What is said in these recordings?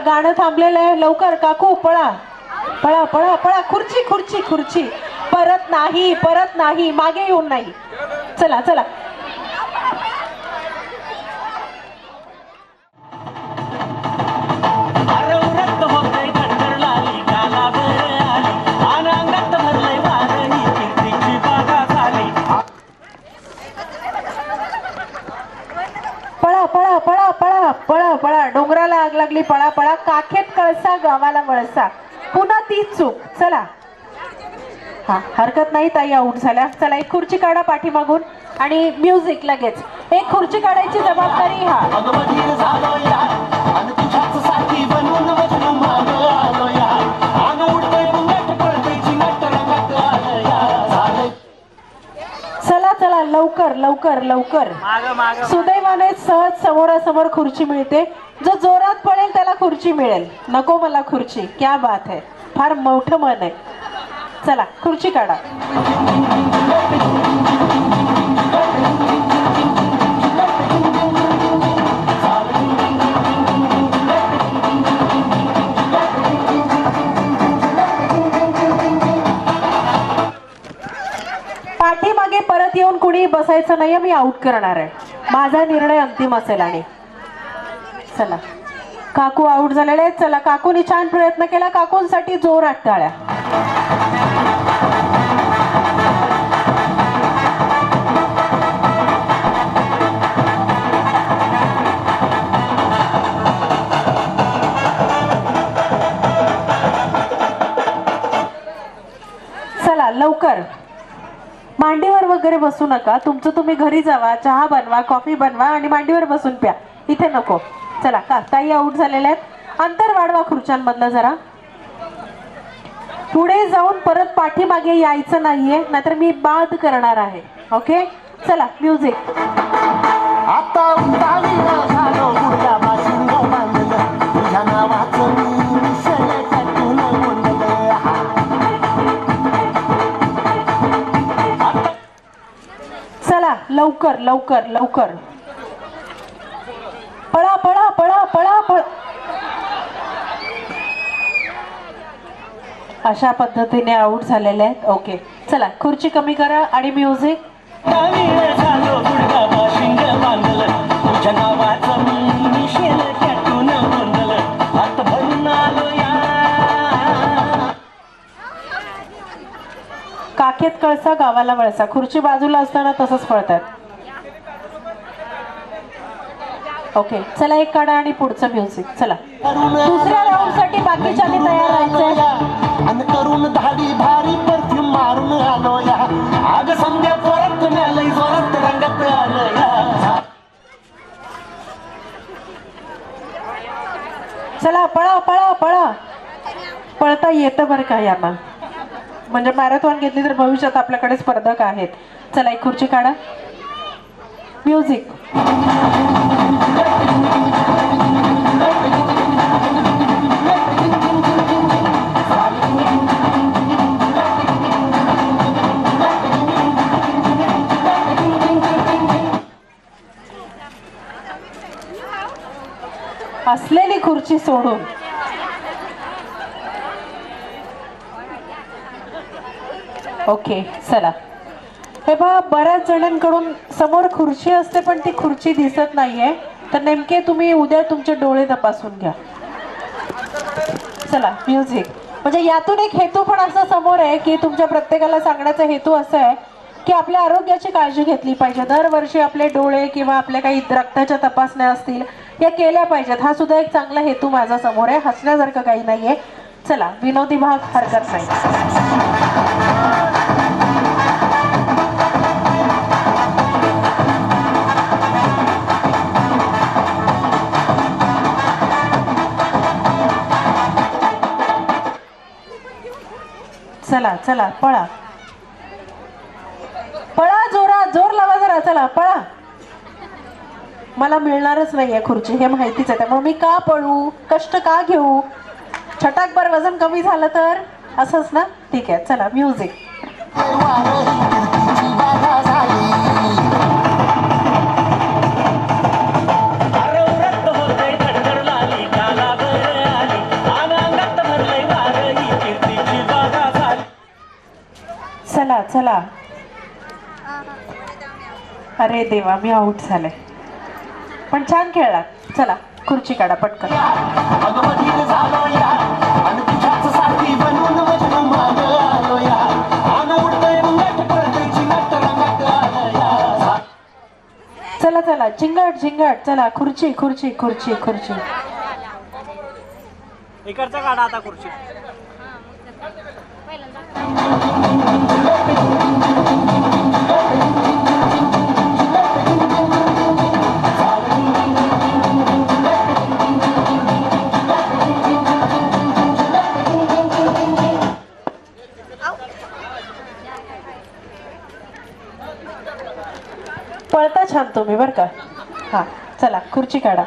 गाणं थांबलेलं आहे, लवकर काकू पळा पळा पळा पळा. खुर्ची खुर्ची खुर्ची. परत नाही, परत नाही, मागे येऊन नाही. चला चला. पळा पळा पळा पळा पळा पळा. डोंगराला आग लागली, पळा पळा. काखेत कळसा गावाला वळसा. पुन्हा तीच चूक. चला. हा, हरकत नाही ताई, आऊट झाल्या. चला, एक खुर्ची काढा पाठीमागून आणि म्युझिक लगेच. एक खुर्ची काढायची जबाबदारी हा. चला चला, लवकर लवकर लवकर. सुदैवाने सहज समोरासमोर खुर्ची मिळते. जो जोरात पळेल त्याला खुर्ची मिळेल. नको मला खुर्ची. क्या बात है, फार मोठं मन आहे. चला, खुर्ची काढा. पाठीमागे परत येऊन कुणी बसायचं नाही. मी आउट करणार आहे. माझा निर्णय अंतिम असेल. आणि चला, काकू आउट झालेले आहेत. चला, काकूनी छान प्रयत्न केला. काकूंसाठी जोरात टाळ्या. चला लवकर. मांडीवर वगैरे बसू नका. तुमचं तुम्ही घरी जावा, चहा बनवा, कॉफी बनवा आणि मांडीवर बसून प्या. इथे नको. चला, का ताई आउट झालेल्या आहेत. अंतर वाढवा खुर्च्यांमधलं जरा. पुढे जाऊन परत पाठीमागे यायचं नाहीये, नाहीतर मी बाद करणार आहे. ओके, चला म्युझिक. चला लवकर लवकर लवकर. पळा पळा पळा पळा पळा. अशा पद्धतीने आउट झालेले आहेत. ओके, चला, खुर्ची कमी करा आणि म्युझिक. काखेत कळसा गावाला वळसा. खुर्ची बाजूला असताना तसंच पळतात. ओके, चला, एक काढा आणि पुढचं म्युझिक. चला, दुसऱ्या राऊंड साठी बाकीच्यांनी तयार राहायचंय. आणि करून धाडी भारी परफ्यूम मारून आलो या. आग संध्या परत मिळालंय जोरात रंगात आलं या. चला, पळा पळा पळा. पळता येतं बरं का यांना. म्हणजे मॅरेथॉन घेतली तर भविष्यात आपल्याकडे स्पर्धक आहेत. चला, एक खुर्ची काढा. म्युझिक. असलेली खुर्ची सोडून ओके, चला. हे बघा, बऱ्याच जणांकडून समोर खुर्ची असते पण ती खुर्ची दिसत नाहीये. तर नेमके तुम्ही उद्या तुमचे डोळे तपासून घ्या. चला, म्युझिक. म्हणजे यातून एक हेतू पण असा समोर आहे की तुमच्या प्रत्येकाला सांगण्याचा हेतू असा आहे की आपल्या आरोग्याची काळजी घेतली पाहिजे. दरवर्षी आपले डोळे किंवा आपल्या काही रक्ताच्या तपासण्या असतील या केल्या पाहिजेत. हा सुद्धा एक चांगला हेतू माझा समोर आहे. हसण्यासारखं काही नाहीये. चला, विनोदी भाग हरकत नाही. चला चला, पळा पळा. जोरात जोर लावा जरा. चला पळा. मला मिळणारच नाहीये खुर्ची हे माहितीच आहे. त्यामुळे मी का पळू, कष्ट का घेऊ. छटाकभर वजन कमी झालं तर असंच ना. ठीक आहे, चला म्युझिक. अरे देवा, मी आऊट झाले. पण छान खेळला. चला खुर्ची काढा पटकन. अगमधीर झालो या आणि तुझ्याच साथी बनून मजनू मागे आलो या. आन उडतंय मुंगट पडतंय चिंगट रंगात आलं या. चला चला झिंगाट झिंगाट. चला खुर्ची खुर्ची खुर्ची खुर्ची. इकडचा काढा आता खुर्ची. पळता छान तुम्ही बर का. हा चला खुर्ची काढा.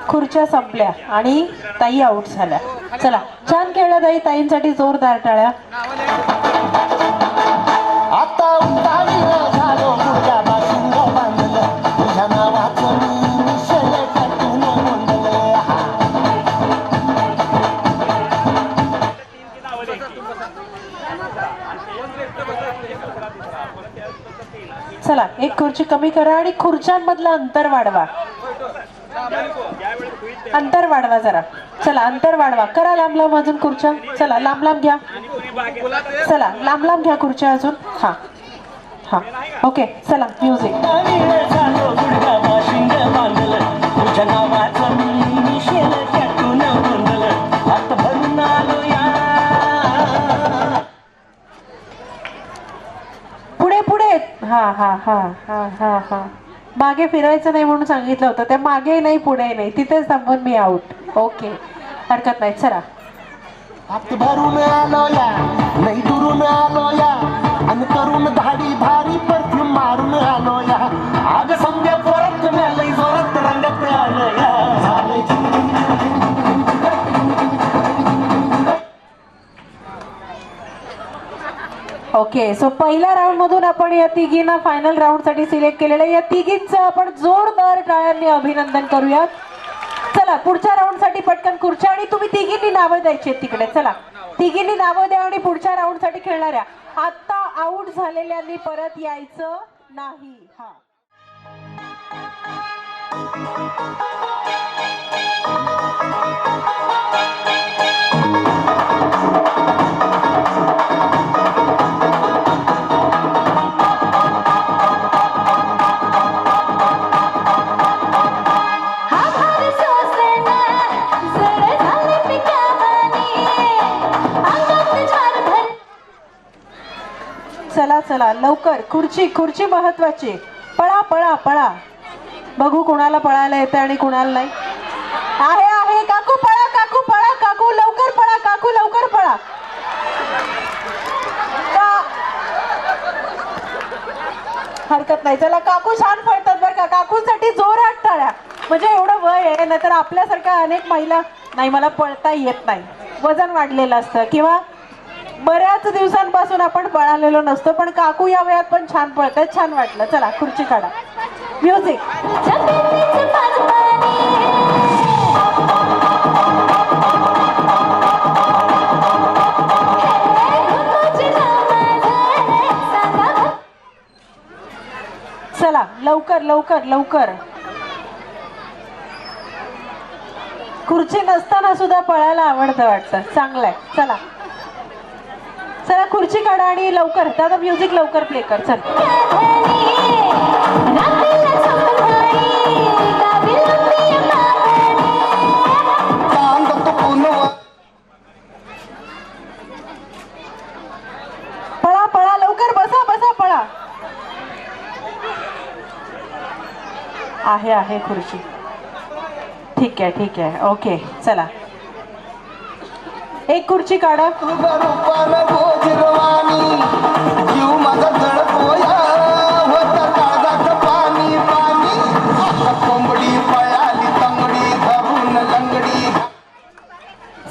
खुर्च्या संपल्या आणि ताई आऊट झाल्या. चला छान खेळल्या ताई. ताईंसाठी जोरदार टाळ्या. आता उतावीला झालो गुडघ्या बाशिंग बांधलं तुझ्या नावाचं मी मिशल टाकून गोंधलं. चला एक खुर्ची कमी करा आणि खुर्च्यांमधलं अंतर वाढवा. अंतर वाढवा जरा. चला अंतर वाढवा. करा लांब लांब अजून खुर्च्या. चला लांब लांब घ्या. चला लांब लांब घ्या खुर्च्या अजून. हा हा ओके. चला म्युझिक. उतावीला झालो गुडघ्या बाशिंग बांधलं तुझ्या नावाचं मी मिशल टाकून गोंधलं. हात भरून आलो या. पुढे पुढे. हा हा हा हा हा हा. मागे फिरायचं नाही म्हणून सांगितलं होतं. त्या मागे नाही पुढे नाही. तिथेच थांबून मी आऊट. ओके हरकत नाही. चला हात भरून आलो या नाही दुरून आलो या आणि करून धाडी भारी परफ्यूम मारून आलो या. आग समजा परत लई जोरात रंगात आलं या. ओके सो पहिल्या राऊंड मधून आपण या तिघींना फायनल राऊंड साठी सिलेक्ट केलेलं. या तिघींचं आपण जोरदार टाळ्यांनी अभिनंदन करूयात. चला पुढच्या राऊंड साठी पटकन खुर्च्या. आणि तुम्ही तिघींनी नावं द्यायची तिकडे. चला तिघींनी नावं द्या आणि पुढच्या राऊंड साठी खेळणाऱ्या. आता आऊट झालेल्यांनी परत यायचं नाही. हा चला चला लवकर. खुर्ची खुर्ची महत्वाची. पळा पळा पळा. बघू कुणाला पळायला येते आणि कुणाला नाही. आहे आहे काकू पळा. काकू पळा. काकू लवकर पळा. काकू लवकर पळा. हरकत नाही. चला काकू छान पळतात बरं का. काकूंसाठी जोरात टाळ्या. म्हणजे एवढं वय आहे नाहीतर आपल्यासारख्या अनेक महिला नाही मला पळता येत नाही. वजन वाढलेलं असतं किंवा बऱ्याच दिवसांपासून आपण पळालेलो नसतो. पण काकू या वयात पण छान पळतात. छान वाटलं. चला खुर्ची काढा. म्युझिक. चला लवकर लवकर लवकर. खुर्ची नसताना सुद्धा पळायला आवडतं वाटतं. चांगलंय. चला चला खुर्ची काढा आणि लवकर. दादा म्युझिक लवकर प्ले कर. चल पळा पळा लवकर. बसा बसा पळा. आहे खुर्ची. ठीक आहे ठीक आहे. ओके चला एक खुर्ची काढा. जीव माझा जळतोया होता काळजाचं पाणी पाणी. कोंबडी पळाली तंगडी धरून लंगडी.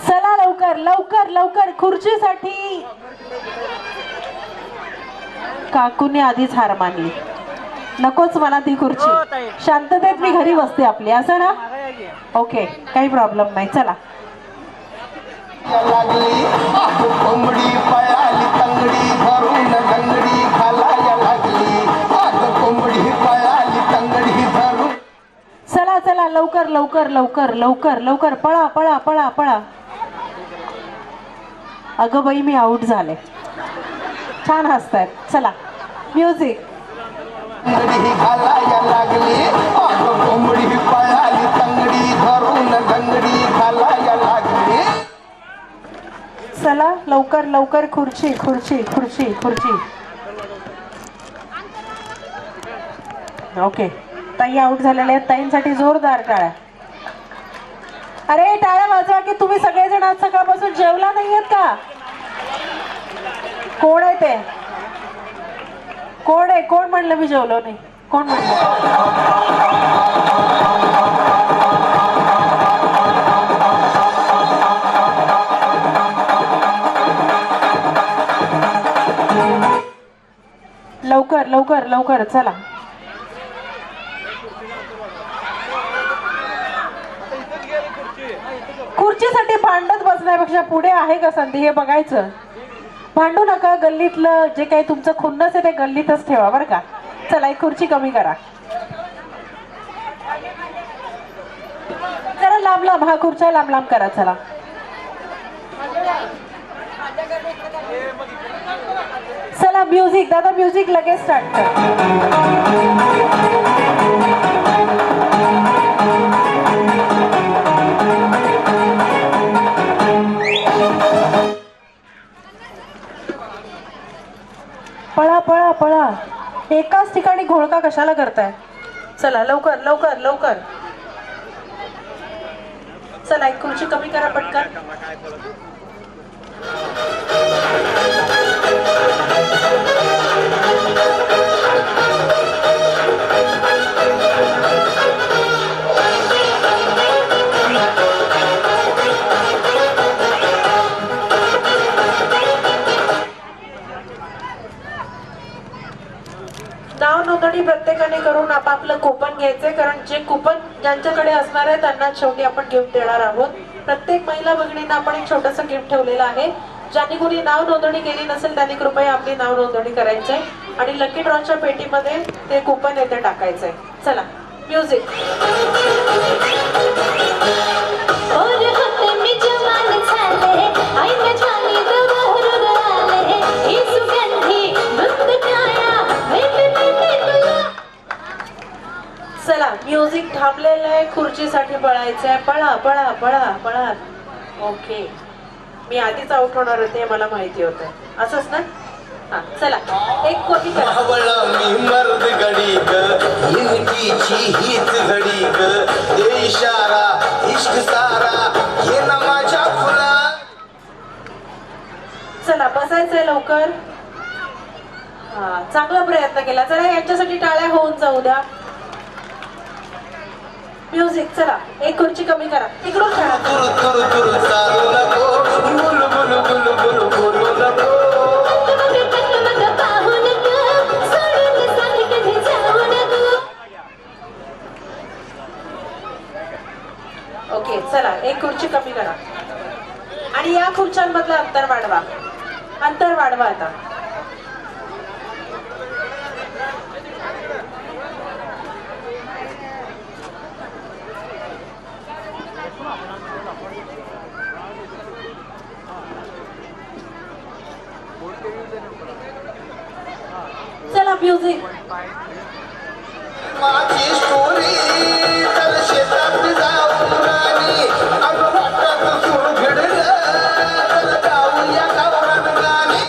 चला लवकर लवकर लवकर. खुर्चीसाठी काकूने आधीच हार मानली. नकोच मला ती खुर्ची. शांततेत मी घरी बसते आपली, असं ना. ओके, काही प्रॉब्लेम नाही. चला. लागली कोंबडी पळाली तंगडी धरून दंगडी घालाया लागली. कोंबडी पळाली तंगडी धरून. चला चला, लवकर लवकर लवकर लवकर लवकर, पळा पळा पळा पळा. अगं बाई, मी आऊट झाले. छान हसतायत. चला, म्युझिक. तंगडी घालाया लागली कोंबडी पळाली तंगडी धरून दंगडी घालाया लागली. चला लवकर लवकर, खुर्ची खुर्ची खुर्ची खुर्ची. ओके, ताई आऊट झालेल्या आहेत. ताईंसाठी जोरदार टाळ्या. अरे टाळ्या वाजवा की तुम्ही सगळेजण आज सकाळपासून जेवला नाहीयेत का? कोण आहे ते? कोण आहे? कोण म्हणलं मी जेवलो नाही? कोण म्हणलं? लवकर लवकर लवकर, चला. खुर्चीसाठी भांडत बसण्यापेक्षा पुढे आहे का संधी हे बघायचं. भांडू नका. गल्लीतलं जे काही तुमचं खुन्नस आहे ते गल्लीतच ठेवा, बरं का. चला, एक खुर्ची कमी करा. जरा लांब लांब, हा खुर्च्या लांब लांब करा. चला. चला, म्युझिक. दादा म्युझिक लगेच स्टार्ट कर. पळा पळा पळा. एकाच ठिकाणी घोळका कशाला करताय? चला लवकर लवकर लवकर. चला, एक खुर्ची कमी करा पटकन. नाव नोंदणी प्रत्येकाने करून आपापलं कुपन घ्यायचंय, कारण जे कुपन ज्यांच्याकडे असणार आहे त्यांना शेवटी आपण गिफ्ट देणार आहोत. प्रत्येक महिला भगिनींना आपण एक छोटंसं गिफ्ट ठेवलेलं आहे. ज्यांनी कोणी नाव नोंदणी केली नसेल त्यांनी कृपया आपली नाव नोंदणी करायचंय आणि लकी ड्रॉच्या पेटीमध्ये ते कुपन येथे टाकायचंय. चला, म्युझिक. चला, म्युझिक थांबलेलं आहे. खुर्चीसाठी पळायचंय. पळा पळा पळा पळा. ओके, मी आधीच आउट होणार होते, मला माहिती होतं. असंच ना. हा, चला, एक कोटी करा. मी मर्द गडी ग इनकीची हीच घडी ग दे इशारा इश्क सारा ये ना माझ्या फुला. चला, बसायचंय लवकर. हा, चांगला प्रयत्न केला. जरा यांच्यासाठी टाळ्या होऊन जाऊ द्या. म्युझिक. चला, एक खुर्ची कमी करा. तिकडून खेळा. तुरु तुरु तुरु चालू नको बुलु बुलु बुलु बुलु बोलू नको. ओके, चला, एक खुर्ची कमी करा आणि या खुर्च्यांमधलं अंतर वाढवा. अंतर वाढवा आता. चला, म्युझिक. माझी स्टोरी तर शेतात जाऊन राणी अगं वाटत सुर घडलं तर गाऊया गावरान गाणी.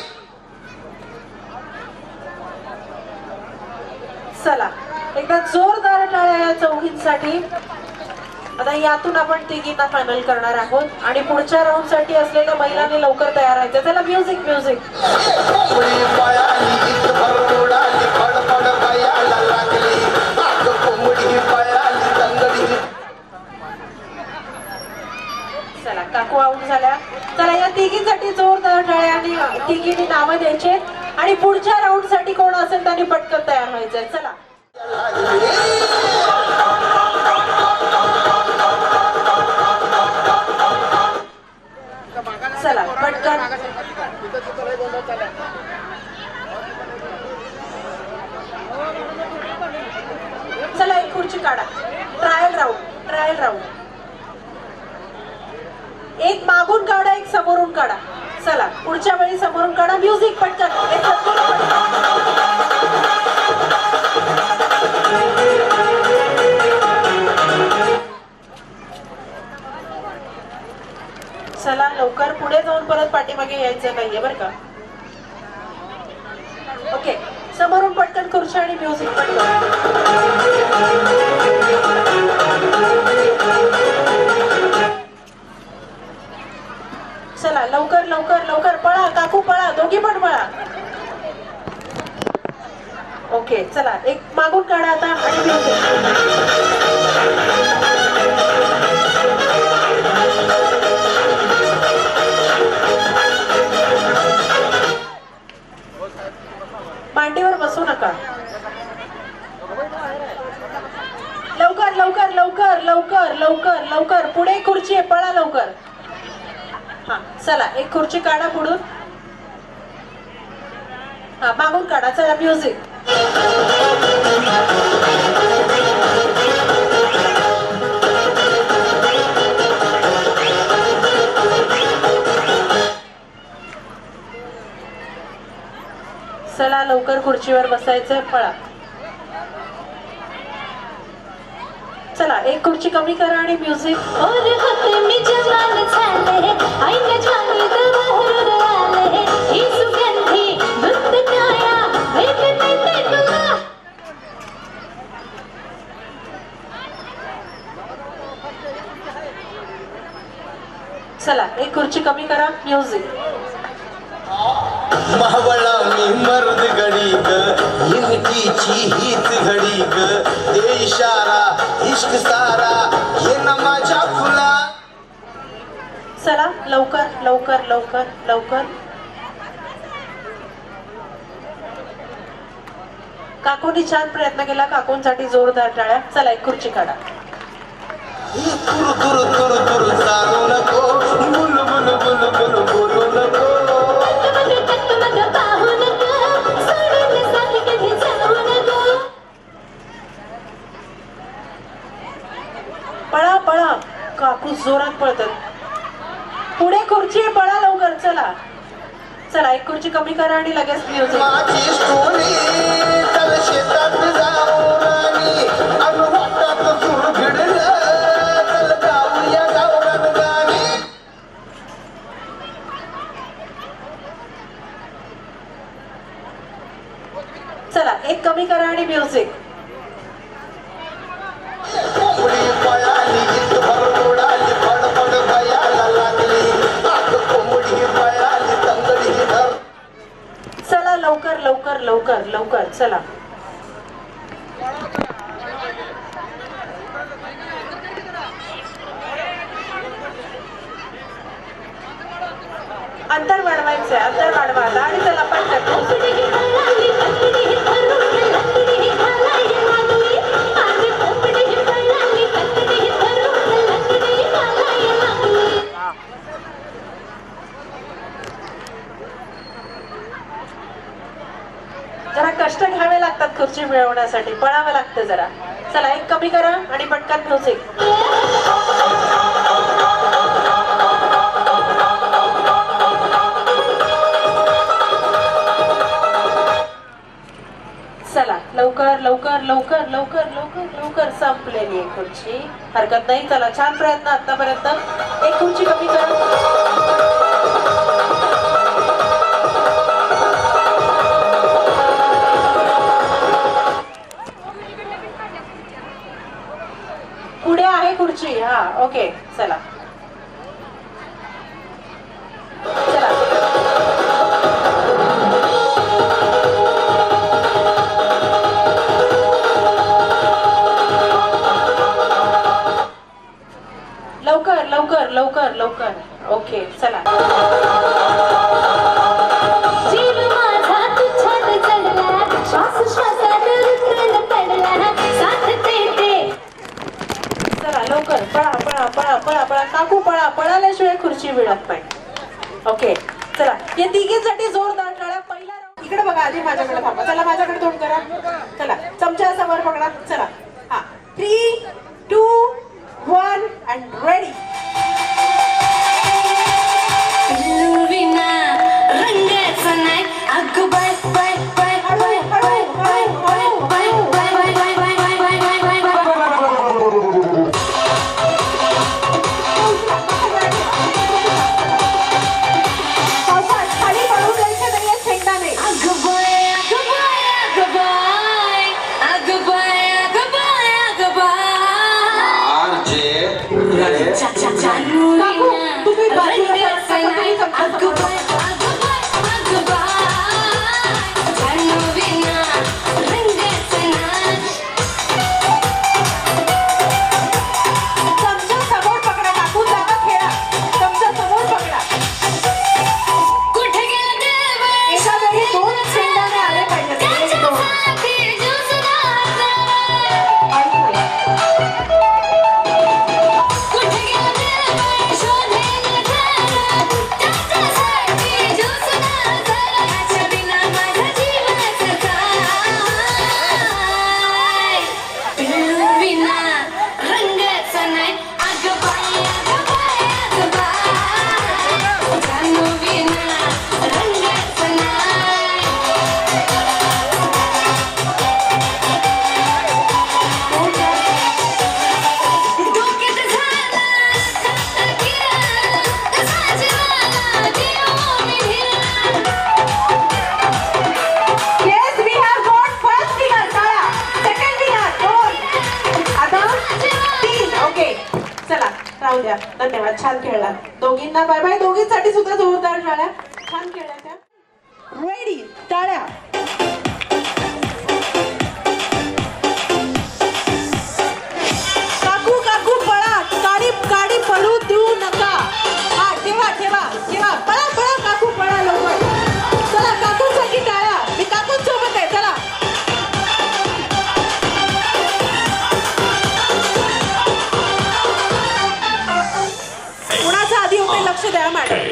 चला, एकदा जोरदार टाळ्या या चौघींसाठी. आता यातून आपण तिघींना फायनल करणार आहोत आणि पुढच्या राऊंड साठी असलेल्या महिलांनी लवकर तयार व्हायचं. चला, म्युझिक म्युझिक. कोंबडी पळाली इथभर उडाली फडफड पायाला लागली अगं कोंबडी पळाली तंगडी. चला, काकू आऊट झाल्या. चला, या तिघींसाठी जोरदार टाळ्या आणि तिघींनी नावं द्यायची आणि पुढच्या राऊंड साठी कोण असेल त्यांनी पटकन तयार व्हायचंय. चला चला पटकन. चला एक खुर्ची काढा. Trial round. एक मागून काढा, एक समोरून काढा. चला पुढच्या वेळी समोरून काढा. म्युझिक पटकन. चला लवकर पुढे जाऊन परत पाठीमागे यायचं नाहीये बरं का. ओके समोरून पटकन खुर्ची आणि म्युझिक पटकन. चला लवकर पळा काकू पळा, दोघी पण पळा. ओके चला एक मागून काढा आता आणि म्युझिक. मांडीवर बसू नका. लवकर पुढे खुर्ची आहे, पळा लवकर. हा चला एक खुर्ची काढा पुढून. हा मागून काढा. चला म्युझिक. चला लवकर खुर्चीवर बसायचंय, पळा. चला एक खुर्ची कमी करा आणि म्युझिक. चला एक खुर्ची कमी करा, म्युझिक. मावळा मी मर्द घडी ग, हिमतीची हीच घडी ग, दे इशारा इश्क सारा ये ना माझ्या फुला. चला लवकर. काकूंनी छान प्रयत्न केला, काकूंसाठी जोरदार टाळ्या. चला एक खुर्ची काढा. तुरु चालू नको, बुल बोलू नको. पळा काकू जोरात पळतात. पुढे खुर्ची आहे, पळा लवकर. चला एक खुर्ची कमी करा आणि लगेच म्युझिक. माझी स्टोरी चल शेतात जाऊन आणि अनुवाटात सुर भिडलं, चल गाऊया गावरान गाणी. चला एक कमी करा आणि म्युझिक. कोंबडी पळाली इथभर उडाली, फडफड बयाला लागली, आग कोंबडी पळाली तंगडी धर. चला लवकर चला. अंतर वाढवायचंय, अंतर वाढवा आणि त्याला जरा कष्ट घ्यावे लागतात खुर्ची मिळवण्यासाठी, पळावं लागतं जरा. चला एक कमी करा आणि पटकन म्युझिक. चला लवकर संपलेली आहे खुर्ची. हरकत नाही. चला छान प्रयत्न आतापर्यंत. एक खुर्ची कमी करा. पुढे आहे खुर्ची. हा ओके चला. लवकर ओके चला. मिळत नाही. ओके चला या तिघींसाठी जोरदार टाळ्या. पहिला round. इकडे बघा आधी माझ्याकडे थांबा. चला माझ्याकडे तोंड करा. चला चमचा असा वर पकडा. चला हा 3, 2, 1 अँड रेडी. विना रंगाचा नाही अगं बाय बाय बाय बाय बाय बाय बाय बाय बाय बाय बाय बाय बाय बाय बाय बाय पावसात खाली पडू द्यायचं नाहीये शेंगदाणे. अगं बाय अगं बाय अगं बाय अगं बाय अगं बाय अगं बाय चा चा चालू काकू, तुम्ही बाजूला रंगाचा सरका, नाही तुम्ही चमचा अगं बाय अगं बाय अगं बाय चालू विना रंगाचा नाही चमचा समोर पकडा. काकू जागा खेळा. चमचा समोर पकडा. कुठे गेला देव एका वेळी 2 शेंगदाणे आले पाहिजेत. 1, 2 त्याच्यासाठी ज्यूस घालता आणि नाही. कुठे गेला देव शोधेल खरं त्याच्यासाठी ज्यूस घालता याच्या बिना माझा जीवाचा काय विना रंगाचा नाही अगं बाय अगं बाय अगं बाय जानू विना रंगाचा नाही डोक्यात झाला खाता गिरा कसा जीवाला देव मी भिला Yes, we have got first winner. टाळ्या. Second winner. 2. आता 3. ओके चला राहू द्या. धन्यवाद. छान खेळला. दोघींना बाय बाय. दोघींसाठी सुद्धा जोरदार टाळ्या. छान खेळल्या त्या. रेडी टाळ्या. काकू काकू पळा. काडी काडी पडू देऊ नका. हा ठेवा ठेवा ठेवा. पळा पळा काकू पळा लवकर. चला काकूंसाठी टाळ्या. मी काकूंसोबत आहे. चला कुणाच्या आधी होते लक्ष द्या मॅडम.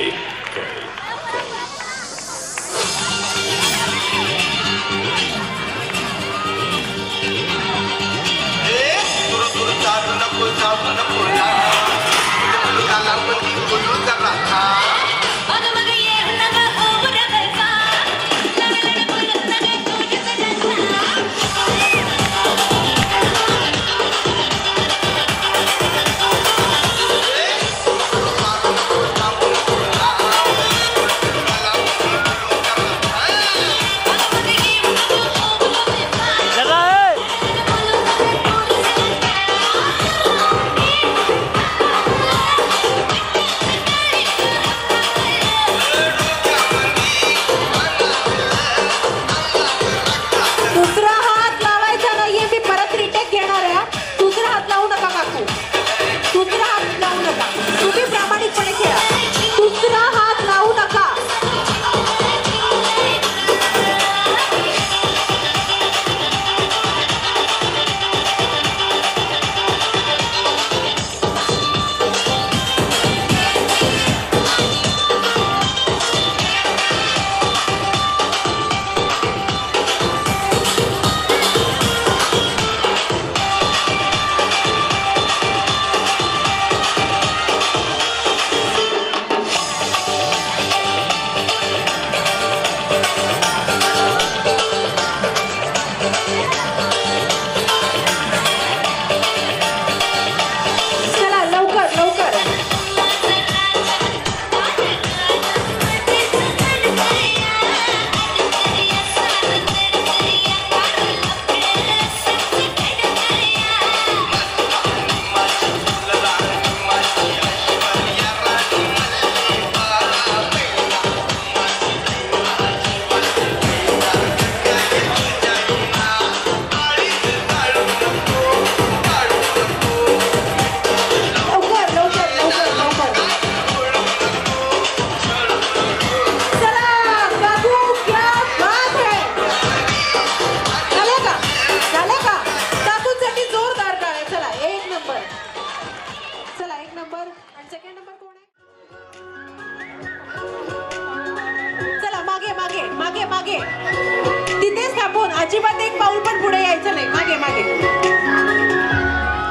अजिबात एक पाऊल पण पुढे यायचं नाही. मागे मागे.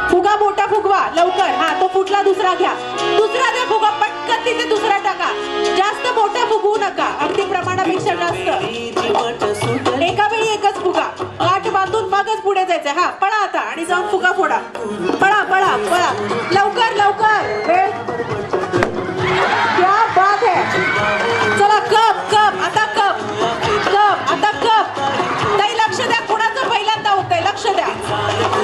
फुगा मोठा फुगवा लवकर. हा तो फुटला, दुसरा घ्या. दुसरा द्या फुगा पटकन, तिथे दुसरा टाका. जास्त मोठा फुगवू नका, अगदी प्रमाणापेक्षा जास्त. एका वेळी एकच फुगा. गाठ बांधून मगच पुढे जायचं. हा पळा आता आणि जाऊन फुगा फोडा. पळा पळा पळा लवकर लवकर. वेळ. क्या बात है. चला कप कप आता कप कप आता कप. ताई लक्ष द्या, कुणाचं पहिल्यांदा होतंय लक्ष द्या.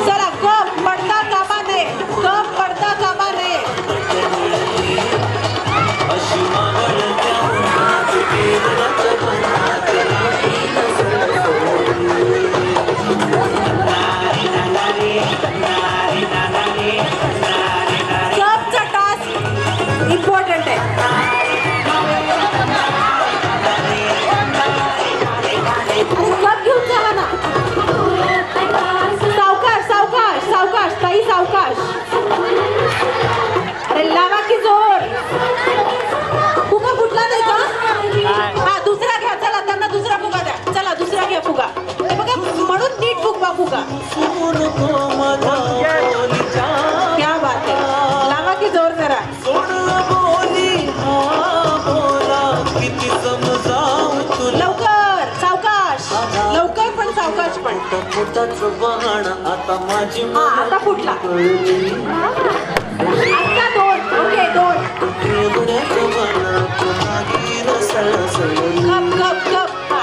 चला कप पडता कामा नये, कप पडता कामा नये. कपचा टास्क इम्पॉर्टंट आहे. कप घेऊन जावा ना. सावकाश सावकाश सावकाश ताई सावकाश. अरे लावा की जोर. फुगा फुटला नाही का? हा दुसरा घ्या. चला त्यांना दुसरा फुगा द्या. चला दुसरा घ्या फुगा. हे बघा म्हणून नीट फुगवा फुगा. क्या बात आहे. लावा की जोर करा. लवकर सावकाश लवकर पण सावकाश पण. हा आता फुटला. आता दोन. ओके दोन. Cup cup cup. हा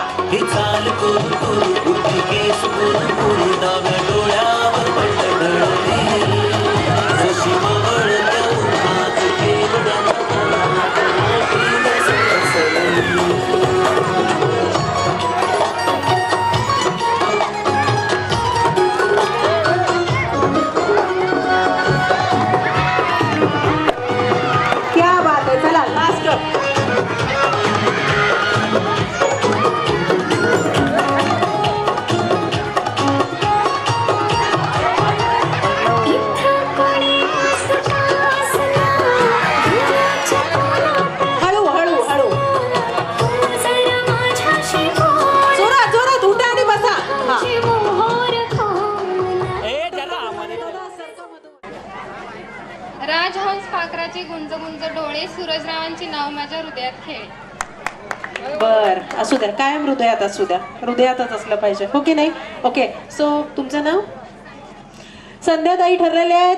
क्या बात आहे. चला लास्ट कप. हळू हळू हळू. जोरात जोरात उठा आणि बसा. हा राजहंस पाखराचे गुंज गुंज डोळे, सूरजरावांचे नाव माझ्या हृदयात खेळ. बर असू द्या, कायम हृदयात असू द्या. हृदयातच असलं पाहिजे हो की नाही. ओके सो तुमचं नाव. संध्याताई ठरलेल्या आहेत.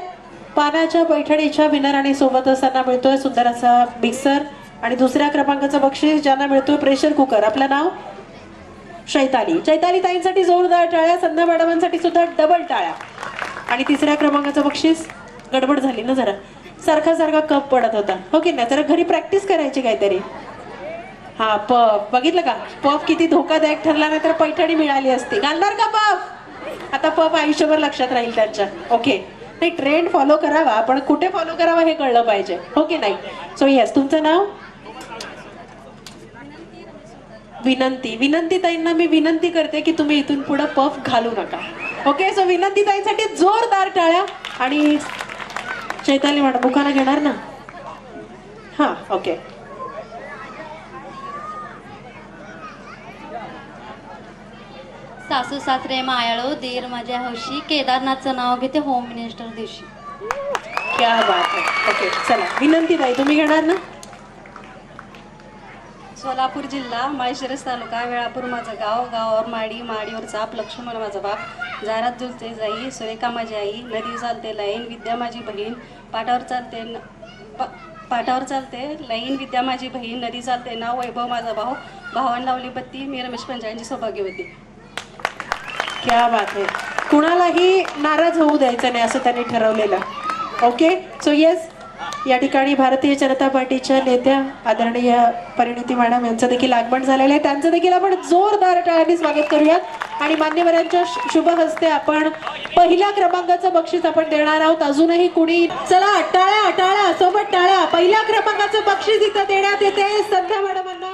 पानाच्या पैठणीच्या विनराणी सोबतच त्यांना मिळतोय सुंदर असा मिक्सर आणि दुसऱ्या क्रमांकाचं बक्षीस ज्यांना मिळतोय प्रेशर कुकर. आपलं नाव चैताली. चैताली ताईंसाठी जोरदार टाळ्या. संध्या मॅडमांसाठी सुद्धा डबल टाळ्या. आणि तिसऱ्या क्रमांकाचं बक्षीस. गडबड झाली ना जरा, सारखा सारखा कप पडत होता हो की नाही. जरा घरी प्रॅक्टिस करायची काहीतरी. हा पफ बघितलं का. पफ किती धोकादायक ठरला, नाही तर पैठणी मिळाली असती. घालणार का पफ. आता पफ आयुष्यभर लक्षात राहील त्यांच्या. ओके नाही ट्रेंड फॉलो करावा, पण कुठे फॉलो करावा हे कळलं पाहिजे हो की नाही. सो येस तुमचं नाव. विनंती. विनंती ताईंना मी विनंती करते की तुम्ही इथून पुढे पफ घालू नका. ओके सो विनंती ताईंसाठी जोरदार टाळ्या. आणि चैताली मॅडम बुखाना घेणार ना. हा ओके. सासू सासरे मायाळू दीर माझ्या हौशी, केदारनाथचं नाव घेते होम मिनिस्टर दिवशी. क्या बात आहे. ओके चला विनंती ताई तुम्ही घेणार ना. सोलापूर जिल्हा माळशिरस तालुका वेळापूर माझं गाव, गावावर माडी, माडीवर चाप, लक्ष्मण माझा बाप, जारात झुलते जाई, सुरेखा माझी आई, नदी चालते लाईन, विद्या माझी बहीण, पाठावर चालते पाठावर चालते लाईन, विद्या माझी बहीण, नदी चालते नाव, वैभव माझा भाऊ, भावान लावली बत्ती, मी रमेश पंचांची सौभाग्यवती. क्या बात आहे. कुणालाही नाराज होऊ द्यायचं नाही असं त्यांनी ठरवलेलं. ओके सो येस या ठिकाणी भारतीय जनता पार्टीच्या नेत्या आदरणीय परिणिती मॅडम यांचं देखील आगमन झालेलं आहे. त्यांचं देखील आपण जोरदार टाळ्यांनी स्वागत करूयात. आणि मान्यवरांच्या शुभ हस्ते आपण पहिल्या क्रमांकाचं बक्षीस आपण देणार आहोत. अजूनही कुणी. चला टाळ्या टाळ्या सोबत टाळ्या. पहिल्या क्रमांकाचं बक्षीस इथं देण्यात येते संध्या मॅडमांना.